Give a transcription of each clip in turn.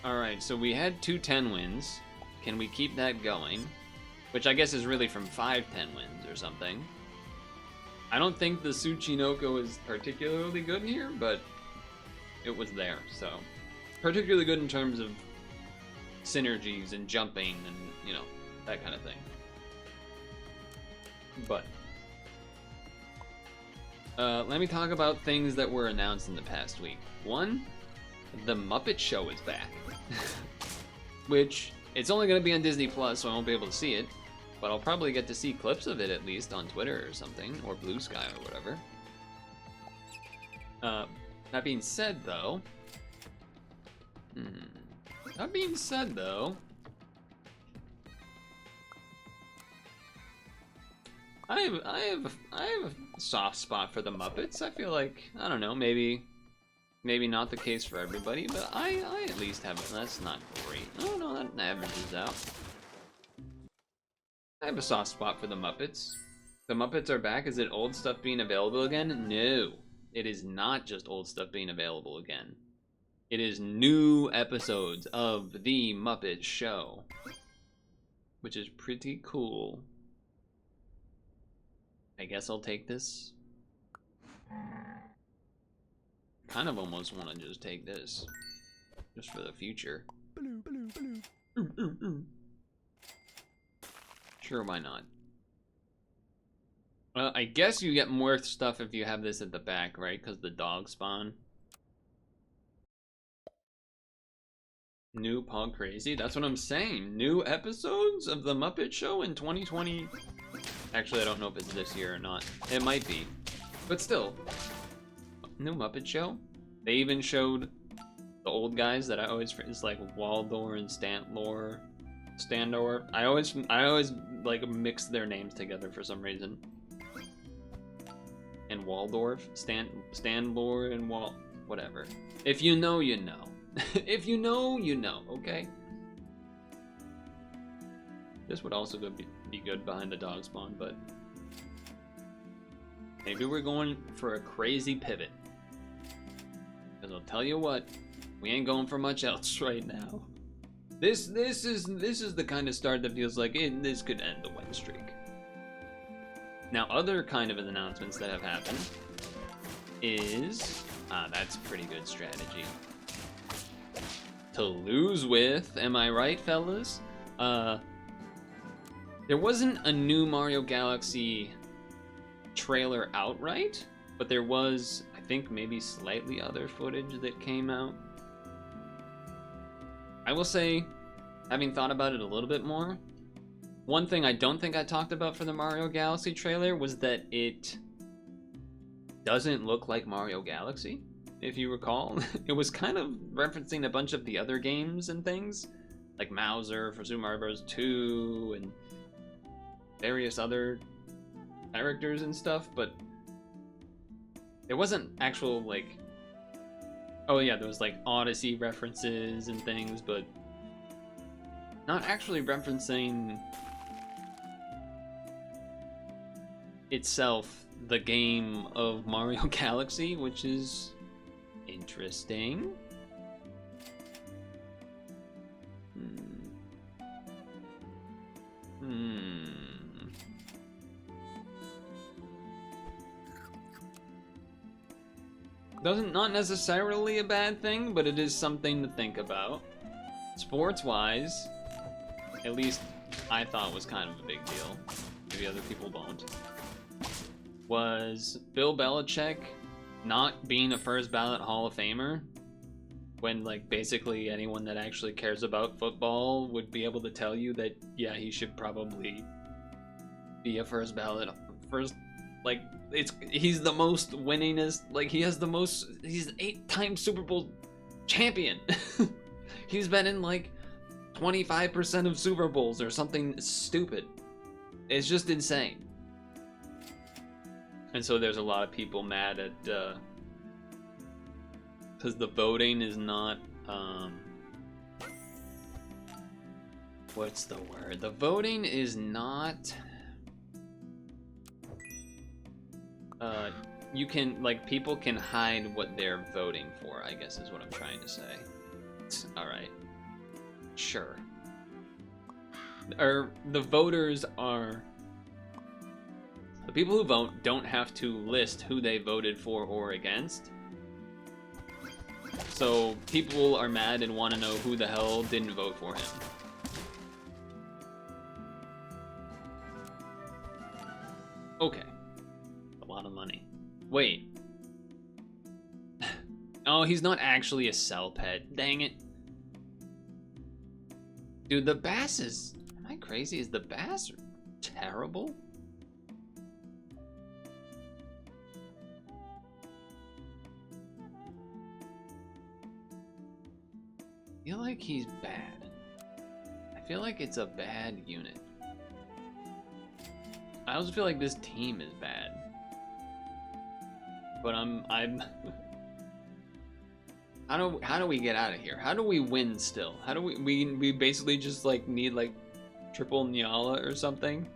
Alright, so we had 2 10 wins. Can we keep that going? Which I guess is really from 5 10 wins or something. I don't think the Tsuchinoko is particularly good here, but it was there, so. Particularly good in terms of synergies and jumping and, you know, that kind of thing. But let me talk about things that were announced in the past week. One, the Muppet Show is back. Which, it's only going to be on Disney Plus, so I won't be able to see it. But I'll probably get to see clips of it at least on Twitter or something, or Blue Sky or whatever. That being said, though... I have a soft spot for the Muppets. I feel like, I don't know, maybe not the case for everybody, but I at least have it. That's not great. Oh no, that averages out. I have a soft spot for the Muppets. The Muppets are back. Is it old stuff being available again? No, it is not just old stuff being available again. It is new episodes of The Muppet Show, which is pretty cool. I guess I'll take this. Kind of almost want to just take this, just for the future. Sure, why not? I guess you get more stuff if you have this at the back, right? Because the dogs spawn. New Pog Crazy? That's what I'm saying. New episodes of The Muppet Show in 2020. Actually, I don't know if it's this year or not. It might be. But still. New Muppet Show? They even showed the old guys that I always... It's like Waldor and Stanlor. Standor. I always like mix their names together for some reason. And Waldorf. Stanlor and whatever. If you know, you know. If you know, you know, okay? This would also be good behind the dog spawn, but maybe we're going for a crazy pivot. Because I'll tell you what, we ain't going for much else right now. This is the kind of start that feels like this could end the win streak. Now, other kind of announcements that have happened is that's pretty good strategy. To lose with, am I right, fellas? There wasn't a new Mario Galaxy trailer outright, but there was, I think, maybe slightly other footage that came out. I will say, having thought about it a little bit more, one thing I don't think I talked about for the Mario Galaxy trailer was that it doesn't look like Mario Galaxy. If you recall, it was kind of referencing a bunch of the other games and things, like Mauser for Super Mario Bros. 2 and various other characters and stuff, but there wasn't actual, like, oh yeah, there was like Odyssey references and things, but not actually referencing itself, the game of Mario Galaxy, which is interesting. Not necessarily a bad thing, but it is something to think about. Sports-wise, at least I thought was kind of a big deal. Maybe other people don't. Was Bill Belichick not being a first ballot Hall of Famer, when like basically anyone that actually cares about football would be able to tell you that yeah, he should probably be a first ballot like he's the most winningest, like he's 8-time Super Bowl champion. He's been in like 25% of Super Bowls or something stupid. It's just insane. And so there's a lot of people mad at because the voting is not what's the word? The voting is not you can, like, people can hide what they're voting for, I guess is what I'm trying to say. Alright. Sure. Or the voters are... The people who vote don't have to list who they voted for or against. So people are mad and want to know who the hell didn't vote for him. Okay. A lot of money. Wait. Oh, he's not actually a sell pet. Dang it. Dude, the bass is... Am I crazy? Is the bass terrible? I feel like he's bad. I feel like it's a bad unit. I also feel like this team is bad. But I'm how do we get out of here? How do we win still? How do we basically just like need like triple Nyala or something?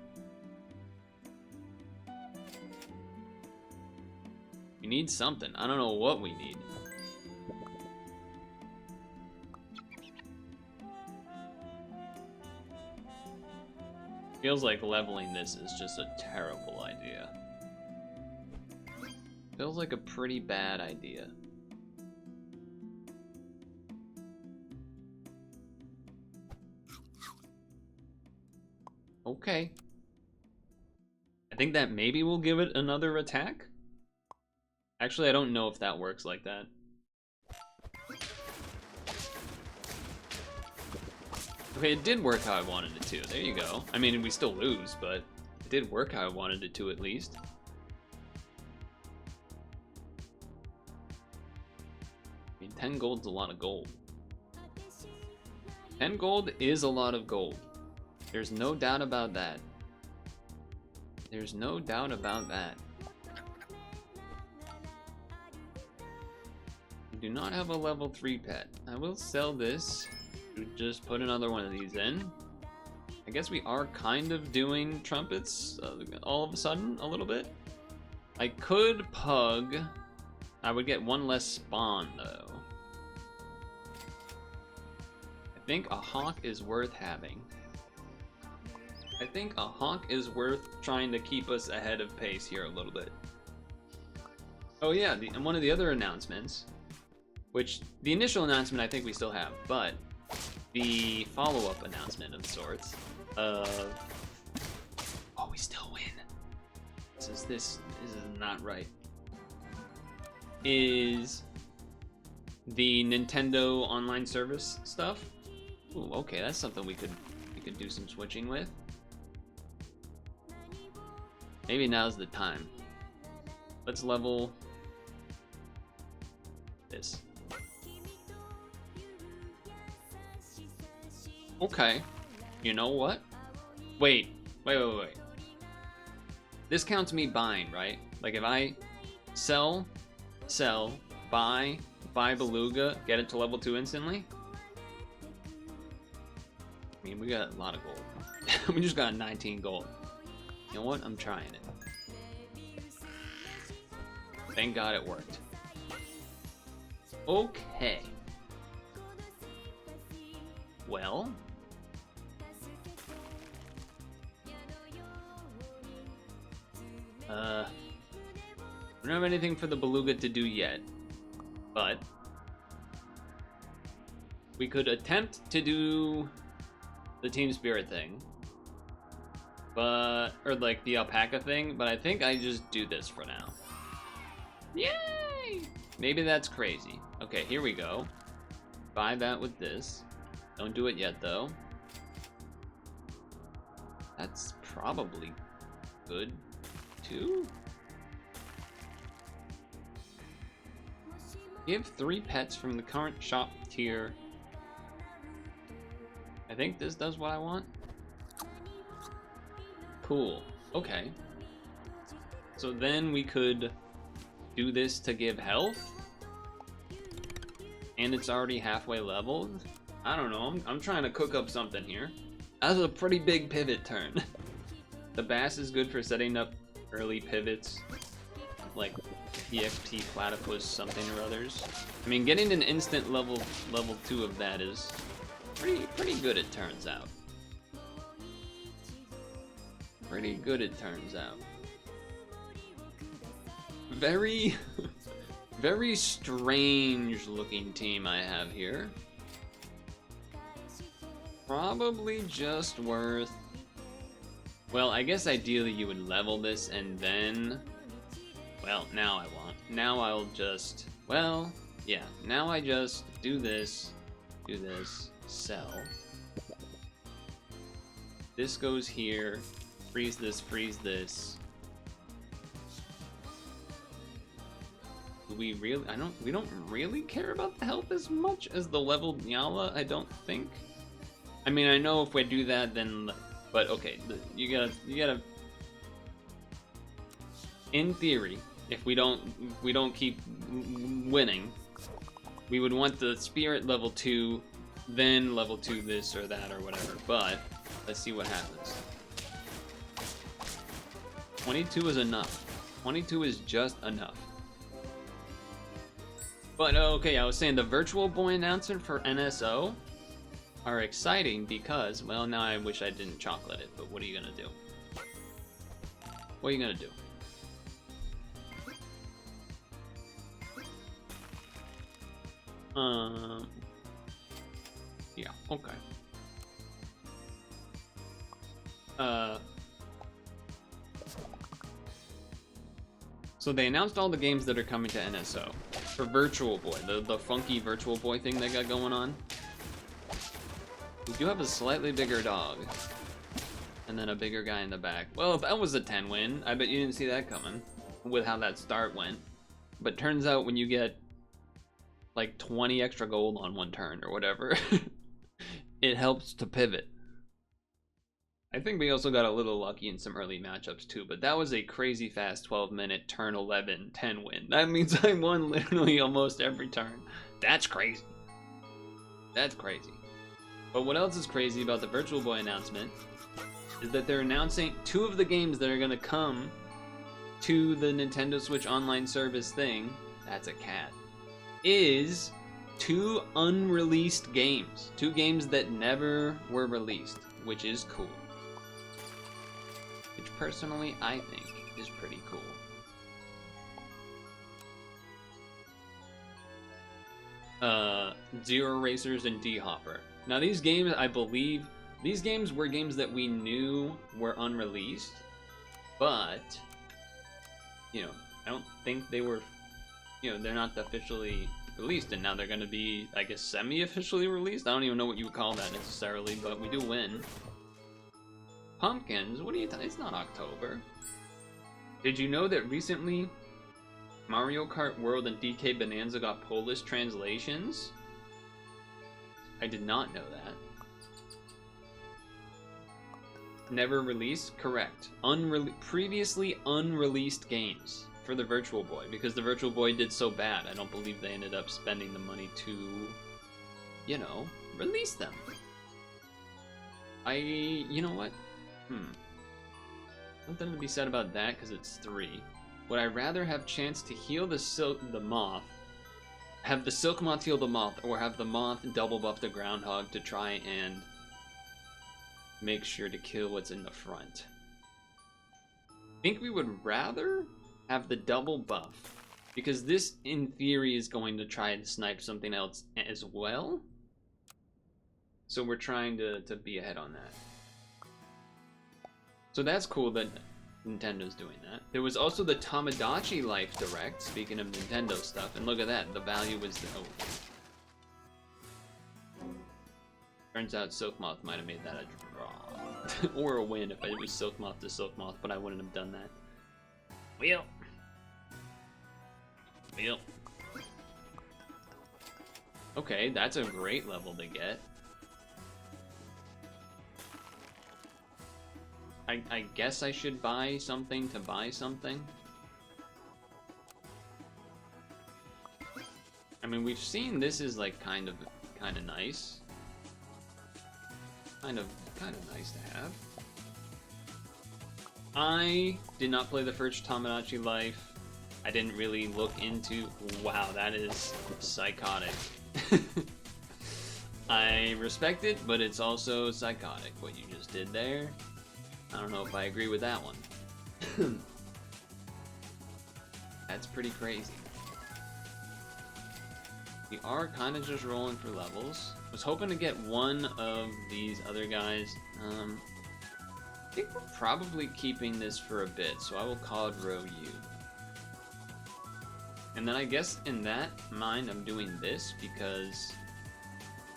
We need something. I don't know what we need. Feels like leveling this is just a terrible idea. Feels like a pretty bad idea. Okay. I think that maybe we'll give it another attack. Actually, I don't know if that works like that. Okay, it did work how I wanted it to. There you go. I mean, we still lose, but it did work how I wanted it to at least. I mean, 10 gold's a lot of gold. 10 gold is a lot of gold. There's no doubt about that. There's no doubt about that. We do not have a level 3 pet. I will sell this. Just put another one of these in. I guess we are kind of doing trumpets all of a sudden, a little bit. I could pug. I would get one less spawn, though. I think a hawk is worth having. I think a hawk is worth trying to keep us ahead of pace here a little bit. Oh yeah, and one of the other announcements, which the initial announcement I think we still have, but the follow-up announcement of sorts of... Oh, we still win. This is not right. Is the Nintendo online service stuff. Ooh, okay, that's something we could do some switching with. Maybe now's the time. Let's level this. Okay. You know what? Wait. This counts me buying, right? Like if I sell, buy Beluga, get it to level 2 instantly? I mean, we got a lot of gold. We just got 19 gold. You know what? I'm trying it. Thank God it worked. Okay. Well... we don't have anything for the Beluga to do yet, but we could attempt to do the Team Spirit thing, or like the alpaca thing, but I think I just do this for now. Yay! Maybe that's crazy. Okay, here we go. Buy that with this. Don't do it yet, though. That's probably good, too. Give 3 pets from the current shop tier. I think this does what I want. Cool. Okay. So then we could do this to give health. And it's already halfway leveled. I don't know. I'm trying to cook up something here. That was a pretty big pivot turn. The bass is good for setting up early pivots. Like EXP platypus something or others. I mean, getting an instant level 2 of that is Pretty good, it turns out. Pretty good, it turns out. Very, very strange looking team I have here. Probably just worth... Well, I guess ideally you would level this and then... Well, now I won't. Now I'll just... Well, yeah. Now I just do this, sell. This goes here. Freeze this, freeze this. Do we really... we don't really care about the health as much as the leveled Nyala, I don't think. I mean, I know if we do that, then... But okay, you gotta. In theory, if we don't keep winning, we would want the spirit level 2, then level 2 this or that or whatever. But let's see what happens. 22 is enough. 22 is just enough. But okay, I was saying the Virtual Boy announcement for NSO are exciting because, well, now I wish I didn't chocolate it, but what are you gonna do? What are you gonna do? Yeah, okay. So they announced all the games that are coming to NSO for Virtual Boy, the funky Virtual Boy thing they got going on. We do have a slightly bigger dog. And then a bigger guy in the back. Well, that was a 10 win. I bet you didn't see that coming with how that start went. But turns out when you get like 20 extra gold on one turn or whatever, it helps to pivot. I think we also got a little lucky in some early matchups too, but that was a crazy fast 12-minute turn 11 10 win. That means I won literally almost every turn. That's crazy. That's crazy. But what else is crazy about the Virtual Boy announcement is that they're announcing 2 of the games that are going to come to the Nintendo Switch Online service thing. That's a cat. Is 2 unreleased games. 2 games that never were released, which is cool. Which personally I think is pretty cool. Zero Racers and D-Hopper. Now these games, I believe, these games were games that we knew were unreleased, but, you know, I don't think they were, you know, they're not officially released, and now they're going to be, I guess, semi-officially released? I don't even know what you would call that necessarily, but we do win. Pumpkins? What are you talking? It's not October. Did you know that recently Mario Kart World and DK Bonanza got Polish translations? I did not know that. Never released? Correct. Previously unreleased games for the Virtual Boy, because the Virtual Boy did so bad. I don't believe they ended up spending the money to, you know, release them. You know what? Something to be said about that, because it's 3. Would I rather have chance to heal the moth, have the Silk Moth heal the moth, or have the moth double buff the groundhog to try and make sure to kill what's in the front? I think we would rather have the double buff, because this in theory is going to try and snipe something else as well. So we're trying to be ahead on that. So that's cool that Nintendo's doing that. There was also the Tamagotchi Life Direct, speaking of Nintendo stuff, and look at that, the value was turns out Silkmoth might have made that a draw. Or a win if it was Silkmoth to Silkmoth, but I wouldn't have done that. Wheel. Okay, that's a great level to get. I guess I should buy something to buy something. I mean, we've seen this is like kind of nice. Kind of nice to have. I did not play the first Tamagotchi Life. I didn't really look into... Wow, that is psychotic. I respect it, but it's also psychotic what you just did there. I don't know if I agree with that one. That's pretty crazy. We are kind of just rolling for levels. Was hoping to get one of these other guys. I think we're probably keeping this for a bit, so I will call row you. And then I guess in that mind, I'm doing this because,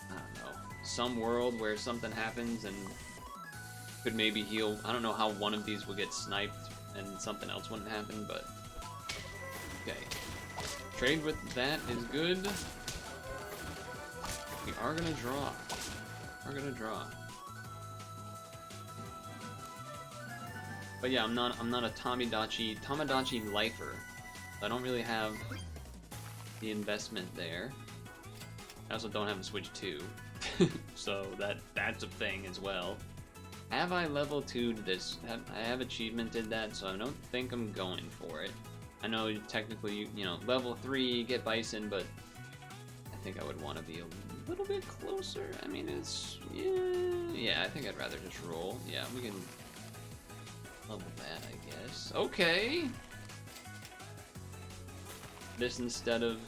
I don't know, some world where something happens and could maybe heal. I don't know how one of these will get sniped and something else wouldn't happen, but okay. Trade with that is good. We are gonna draw. We're gonna draw. But yeah, I'm not a Tamagotchi lifer. I don't really have the investment there. I also don't have a Switch 2. So that's a thing as well. Have I level 2'd this? I have achievemented that, so I don't think I'm going for it. I know technically, you know, level 3, get Bison, but I think I would want to be a little bit closer. I mean, it's, yeah, I think I'd rather just roll. Yeah, we can level that, I guess. Okay. This instead of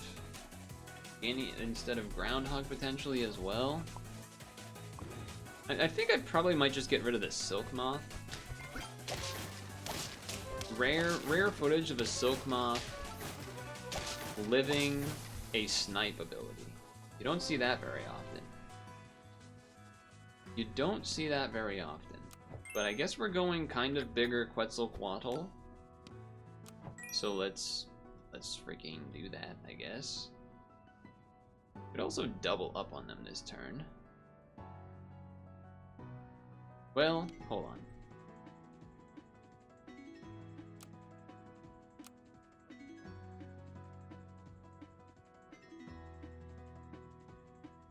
Groundhog potentially as well. I think I probably might just get rid of the Silk Moth. Rare footage of a Silk Moth living a snipe ability. You don't see that very often. You don't see that very often. But I guess we're going kind of bigger Quetzalcoatl. So let's freaking do that, I guess. Could also double up on them this turn. Well, hold on.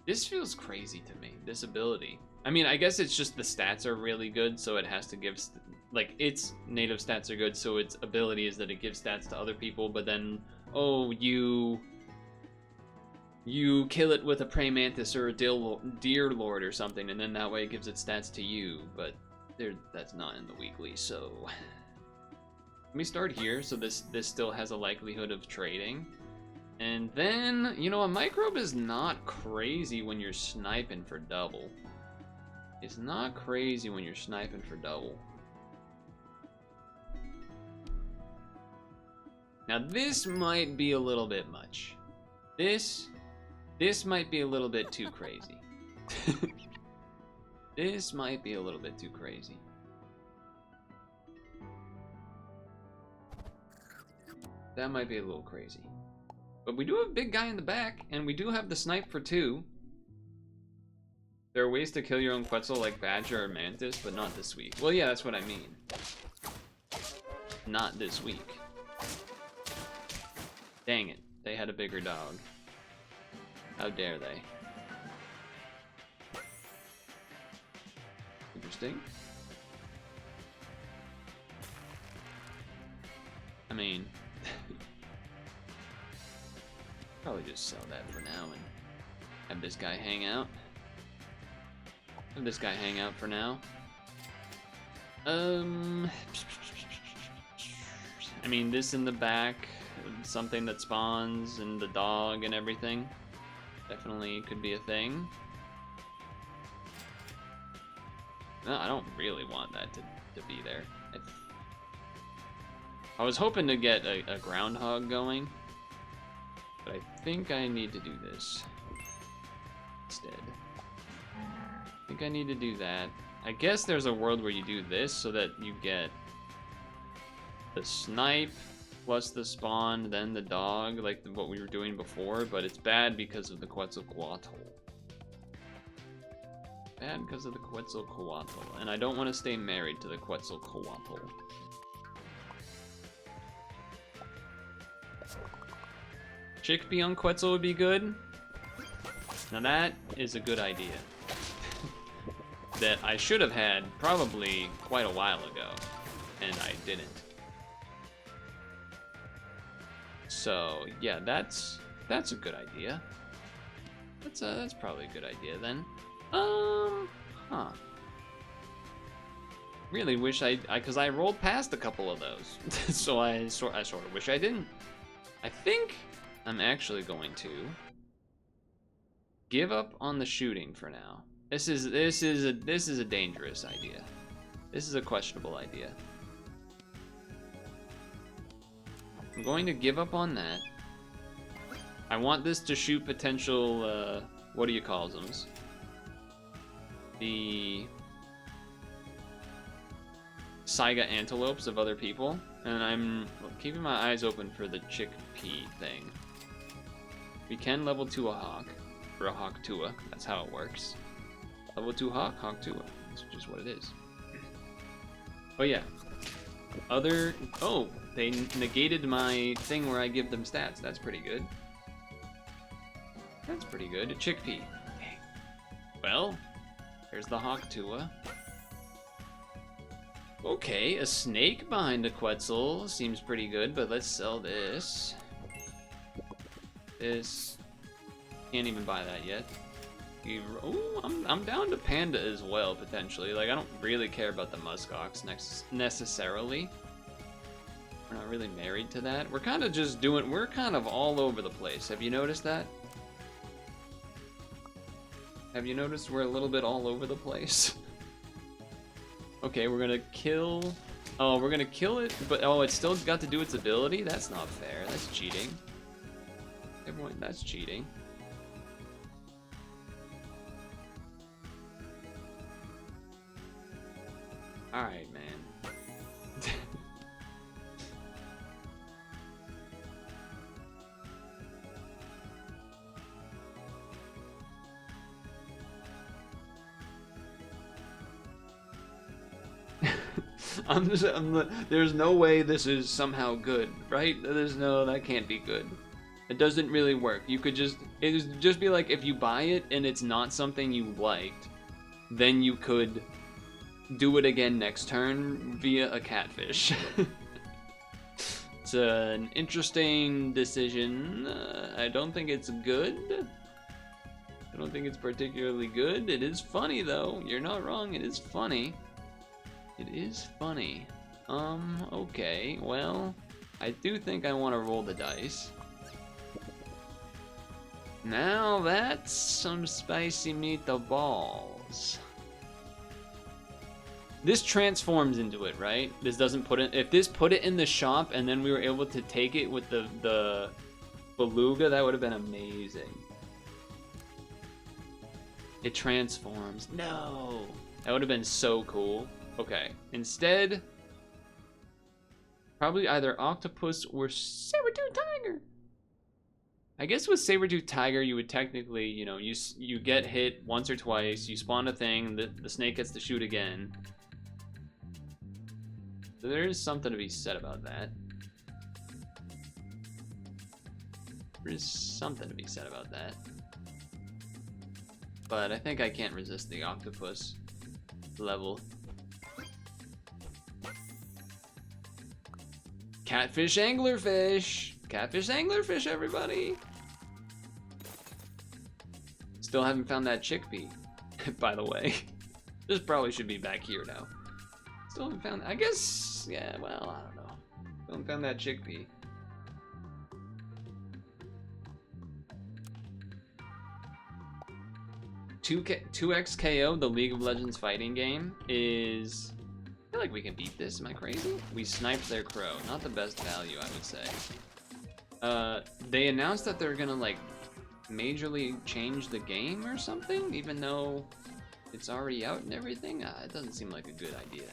This feels crazy to me, this ability. I mean, I guess it's just the stats are really good, so it has to give, like, its native stats are good, so its ability is that it gives stats to other people, but then, oh, you kill it with a praying mantis or a deer lord or something, and then that way it gives its stats to you, but that's not in the weekly, so... Let me start here, so this still has a likelihood of trading. And then, you know, a microbe is not crazy when you're sniping for double. It's not crazy when you're sniping for double. Now this might be a little bit much. This might be a little bit too crazy. This might be a little bit too crazy. That might be a little crazy. But we do have a big guy in the back, and we do have the snipe for 2. There are ways to kill your own Quetzal like Badger or Mantis, but not this week. Well, yeah, that's what I mean. Not this week. Dang it, they had a bigger dog. How dare they? Interesting. I mean... Probably just sell that for now and have this guy hang out. Have this guy hang out for now. I mean, this in the back, something that spawns, and the dog and everything. Definitely could be a thing. No, I don't really want that to be there. I was hoping to get a groundhog going. But I think I need to do this instead. I think I need to do that. I guess there's a world where you do this so that you get the snipe plus the spawn, then the dog, like what we were doing before, but it's bad because of the Quetzalcoatl. Bad because of the Quetzalcoatl, and I don't want to stay married to the Quetzalcoatl. Chickpea on Quetzal would be good. Now that is a good idea. That I should have had probably quite a while ago, and I didn't. So yeah, that's a good idea. That's probably a good idea then. Huh. Really wish because I rolled past a couple of those, so I sort of wish I didn't. I think I'm actually going to give up on the shooting for now. This is a dangerous idea. This is a questionable idea. I'm going to give up on that. I want this to shoot potential, what do you call them? The Saiga antelopes of other people, and I'm keeping my eyes open for the chickpea thing. We can level 2 a hawk, or a hawk tua, that's how it works. Level 2 hawk, hawk tua, that's just what it is. Oh yeah, they negated my thing where I give them stats, that's pretty good. That's pretty good, a chickpea. Dang. Well, there's the hawk tua. Okay, a snake behind a Quetzal seems pretty good, but let's sell this. This, can't even buy that yet. Oh, I'm down to panda as well, potentially. Like, I don't really care about the muskox necessarily. We're not really married to that. We're kind of just doing, we're kind of all over the place. Have you noticed that? Have you noticed we're a little bit all over the place? Okay, we're gonna kill... Oh, we're gonna kill it, but oh, it's still got to do its ability? That's not fair. That's cheating. Everyone, that's cheating. Alright, man. There's no way this is somehow good, right? That can't be good. It doesn't really work. You could just be like, if you buy it and it's not something you liked, then you could do it again next turn via a catfish. It's an interesting decision. I don't think it's good. I don't think it's particularly good. It is funny though. You're not wrong. It is funny. It is funny. Okay, well, I do think I want to roll the dice. Now that's some spicy meatballs. This transforms into it, right? This doesn't put it, if this put it in the shop and then we were able to take it with the beluga, that would have been amazing. It transforms. No! That would have been so cool. Okay, instead, probably either octopus or saber-tooth tiger. I guess with saber-tooth tiger, you would technically, you know, you get hit once or twice, you spawn a thing, the snake gets to shoot again. So there is something to be said about that. There is something to be said about that. But I think I can't resist the octopus level. Catfish anglerfish! Catfish anglerfish, everybody! Still haven't found that chickpea, by the way. This probably should be back here now. Still haven't found, I guess, yeah, well, I don't know. Still haven't found that chickpea. Two XKO, the League of Legends fighting game, is... I feel like we can beat this. Am I crazy? We sniped their crow. Not the best value, I would say. They announced that they're gonna, like, majorly change the game or something, even though it's already out and everything. It doesn't seem like a good idea.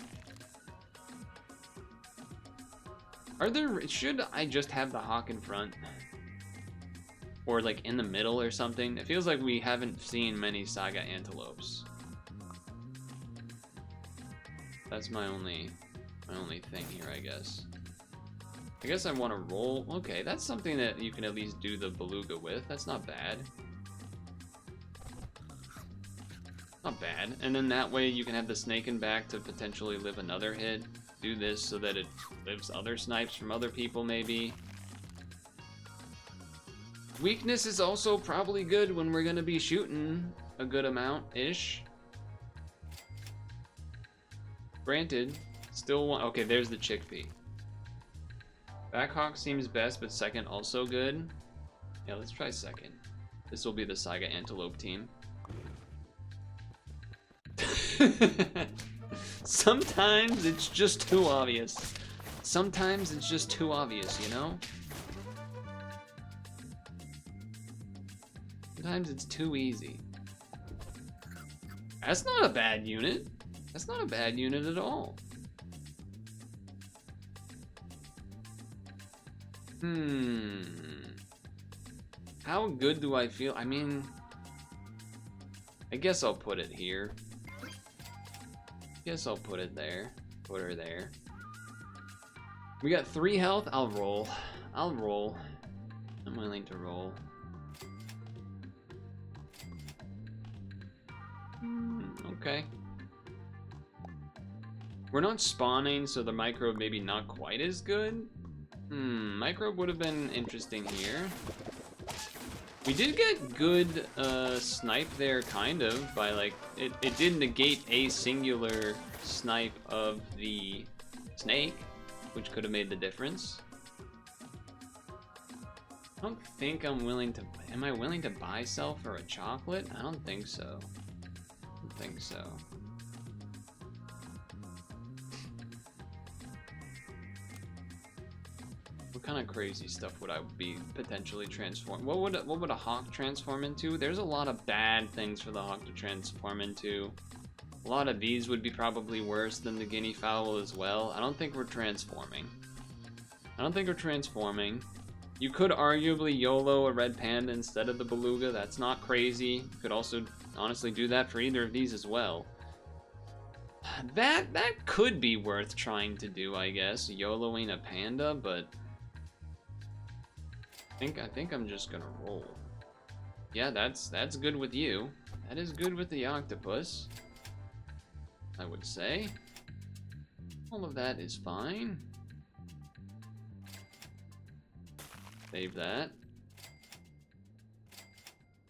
Should I just have the hawk in front? Or, like, in the middle or something? It feels like we haven't seen many Saga antelopes. That's my only thing here, I guess. I guess I want to roll. Okay, that's something that you can at least do the beluga with. That's not bad. Not bad. And then that way you can have the snake in back to potentially live another hit. Do this so that it lives other snipes from other people, maybe. Weakness is also probably good when we're gonna be shooting a good amount-ish. Granted, still one. Okay, there's the chickpea. Backhawk seems best, but second also good. Yeah, let's try second. This will be the Saga Antelope team. Sometimes it's just too obvious. Sometimes it's just too obvious, you know? Sometimes it's too easy. That's not a bad unit. That's not a bad unit at all. How good do I feel? I mean, I guess I'll put it here. Guess I'll put it there. Put her there. We got 3 health. I'll roll. I'll roll. I'm willing to roll. Okay. We're not spawning, so the microbe maybe not quite as good. Microbe would have been interesting here. We did get good snipe there, kind of, by like, it did negate a singular snipe of the snake, which could have made the difference. I don't think I'm willing to, am I willing to buy self for a chocolate? I don't think so. I don't think so. What kind of crazy stuff would I be potentially transform? What would a hawk transform into? There's a lot of bad things for the hawk to transform into. A lot of these would be probably worse than the guinea fowl as well. I don't think we're transforming. I don't think we're transforming. You could arguably YOLO a red panda instead of the beluga. That's not crazy. You could also honestly do that for either of these as well. That could be worth trying to do, I guess. YOLOing a panda, but I think I'm just gonna roll. Yeah, that's good with you. That is good with the octopus, I would say. All of that is fine. Save that.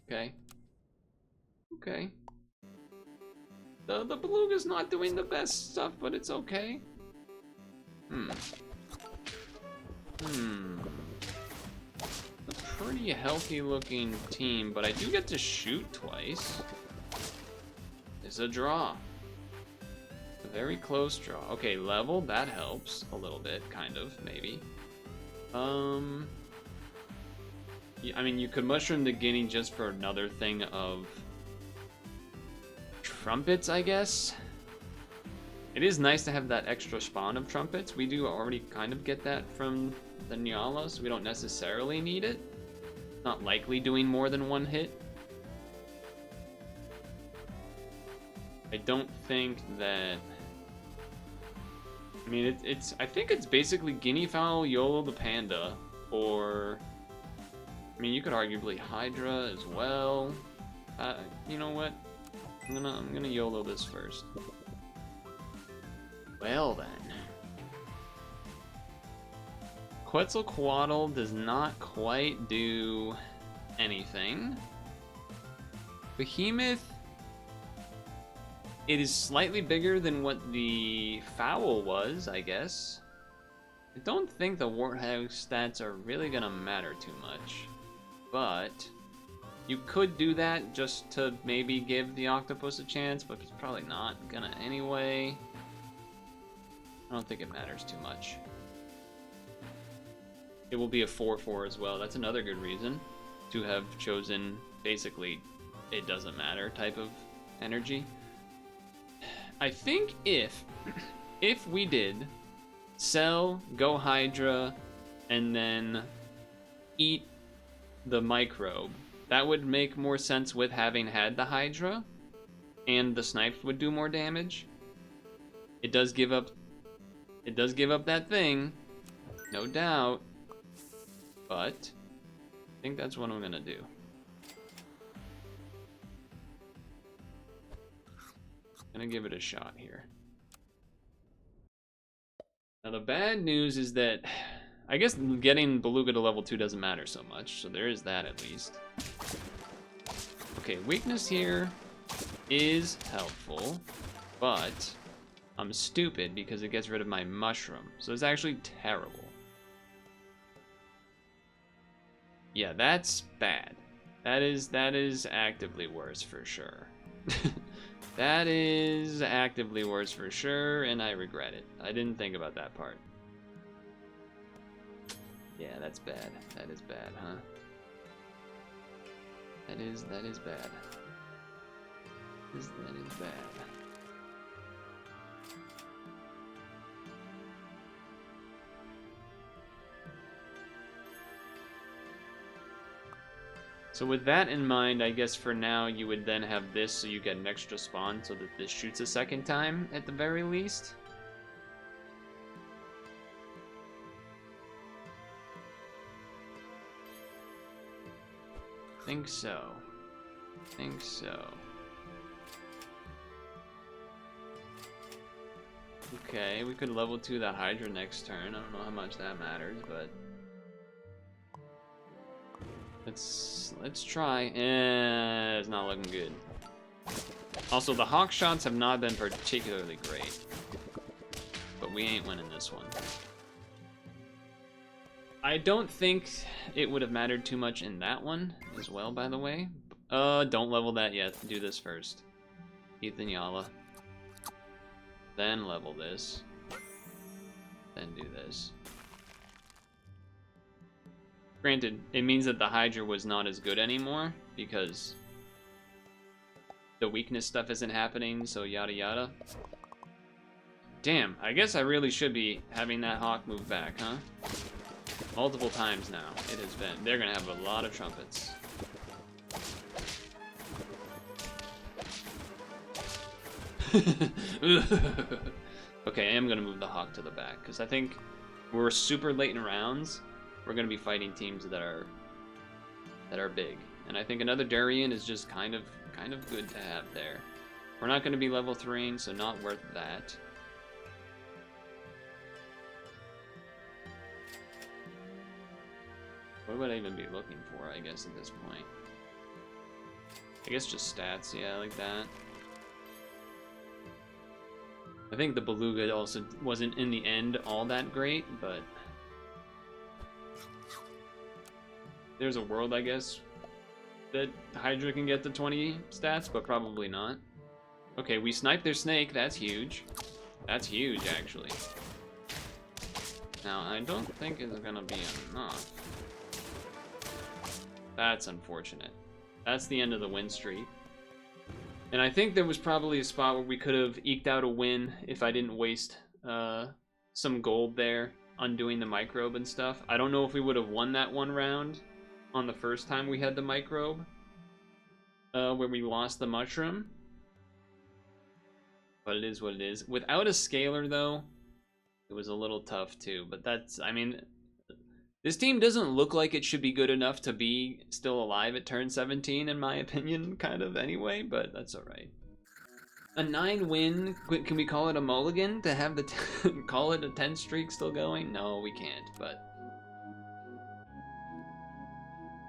Okay. Okay. The beluga's not doing the best stuff, but it's okay. A pretty healthy looking team, but I do get to shoot twice. It's a draw. A very close draw. Okay, level, that helps a little bit, kind of, maybe. Yeah, I mean, you could mushroom the guinea just for another thing of trumpets, I guess. It is nice to have that extra spawn of trumpets. We do already kind of get that from the Nyala, so we don't necessarily need it. Not likely doing more than one hit. I don't think that... I mean, I think it's basically guinea fowl, YOLO the panda, or... I mean, you could arguably Hydra as well. You know what? I'm gonna YOLO this first. Well then. Quetzalcoatl does not quite do anything. Behemoth, it is slightly bigger than what the fowl was, I guess. I don't think the warthog stats are really gonna matter too much, but you could do that just to maybe give the octopus a chance, but it's probably not gonna anyway. I don't think it matters too much. It will be a 4/4 as well. That's another good reason to have chosen basically it doesn't matter type of energy. I think if we did sell, go Hydra, and then eat the microbe, that would make more sense with having had the Hydra, and the snipes would do more damage. It does give up that thing, no doubt, but I think that's what I'm gonna do. Gonna give it a shot here. Now the bad news is that I guess getting Beluga to level 2 doesn't matter so much, so there is that at least. Okay, weakness here is helpful, but I'm stupid because it gets rid of my mushroom, so it's actually terrible. Yeah, that's bad. That is actively worse for sure. That is actively worse for sure, and I regret it. I didn't think about that part. Yeah, that's bad. That is bad, huh? That is bad. That is bad. So with that in mind, I guess for now you would then have this so you get an extra spawn so that this shoots a second time at the very least. Think so. Think so. Okay, we could level 2 the Hydra next turn. I don't know how much that matters, but let's try. It's not looking good. Also, the Hawk shots have not been particularly great, but we ain't winning this one. I don't think it would have mattered too much in that one as well, by the way. Don't level that yet. Do this first. Ethan Yala. Then level this. Then do this. Granted, it means that the Hydra was not as good anymore because the weakness stuff isn't happening, so yada yada. Damn, I guess I really should be having that Hawk move back, huh? Multiple times now, it has been. They're gonna have a lot of trumpets. Okay, I am gonna move the Hawk to the back, because I think we're super late in rounds. We're gonna be fighting teams that are big. And I think another Durian is just kind of good to have there. We're not gonna be level 3, so not worth that. What would I even be looking for, I guess, at this point? I guess just stats, yeah, like that. I think the Beluga also wasn't, in the end, all that great, but there's a world, I guess, that Hydra can get to 20 stats, but probably not. Okay, we sniped their snake, that's huge. That's huge, actually. Now, I don't think it's gonna be enough. That's unfortunate. That's the end of the win streak. And I think there was probably a spot where we could have eked out a win if I didn't waste some gold there undoing the microbe and stuff. I don't know if we would have won that one round on the first time we had the microbe, where we lost the mushroom. But it is what it is. Without a scaler, though, it was a little tough too. But that's, I mean, this team doesn't look like it should be good enough to be still alive at turn 17, in my opinion, kind of anyway, but that's alright. A 9-win, can we call it a mulligan to have the, call it a 10 streak still going? No, we can't, but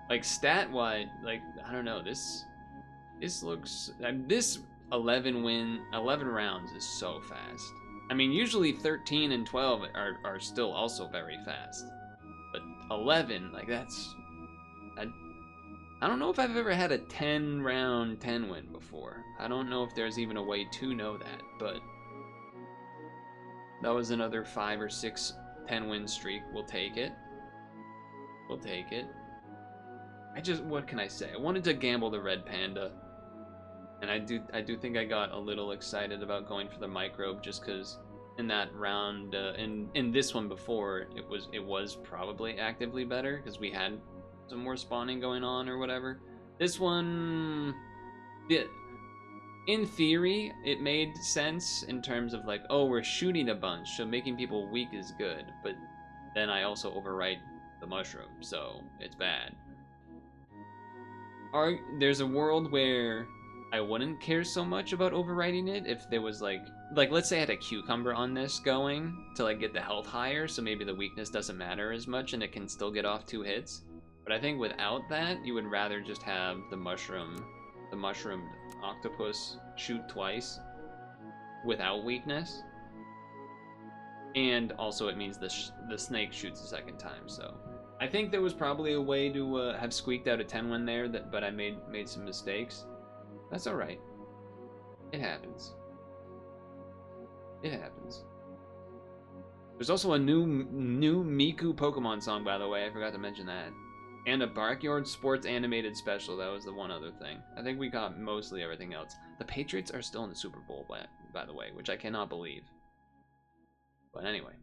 like stat-wise, like, I don't know, this looks, this 11 rounds is so fast. I mean, usually 13 and 12 are still also very fast. But 11, like that's, I don't know if I've ever had a 10 round 10 win before. I don't know if there's even a way to know that, but that was another 5 or 6 10 win streak. We'll take it. We'll take it. What can I say? I wanted to gamble the red panda, and I do think I got a little excited about going for the microbe just because in that round, in this one before, it was probably actively better because we had some more spawning going on or whatever. This one, in theory, it made sense in terms of like, oh, we're shooting a bunch, so making people weak is good. But then I also overwrite the mushroom, so it's bad. There's a world where I wouldn't care so much about overwriting it if there was like let's say I had a cucumber on this going to like get the health higher, so maybe the weakness doesn't matter as much and it can still get off 2 hits. But I think without that, you would rather just have the mushroomed octopus shoot twice without weakness. And also it means the snake shoots a second time, so I think there was probably a way to have squeaked out a 10 win there, but I made some mistakes. That's all right. It happens. It happens. There's also a new Miku Pokemon song, by the way. I forgot to mention that. And a Barkyard Sports animated special. That was the one other thing. I think we got mostly everything else. The Patriots are still in the Super Bowl, by the way, which I cannot believe. But anyway.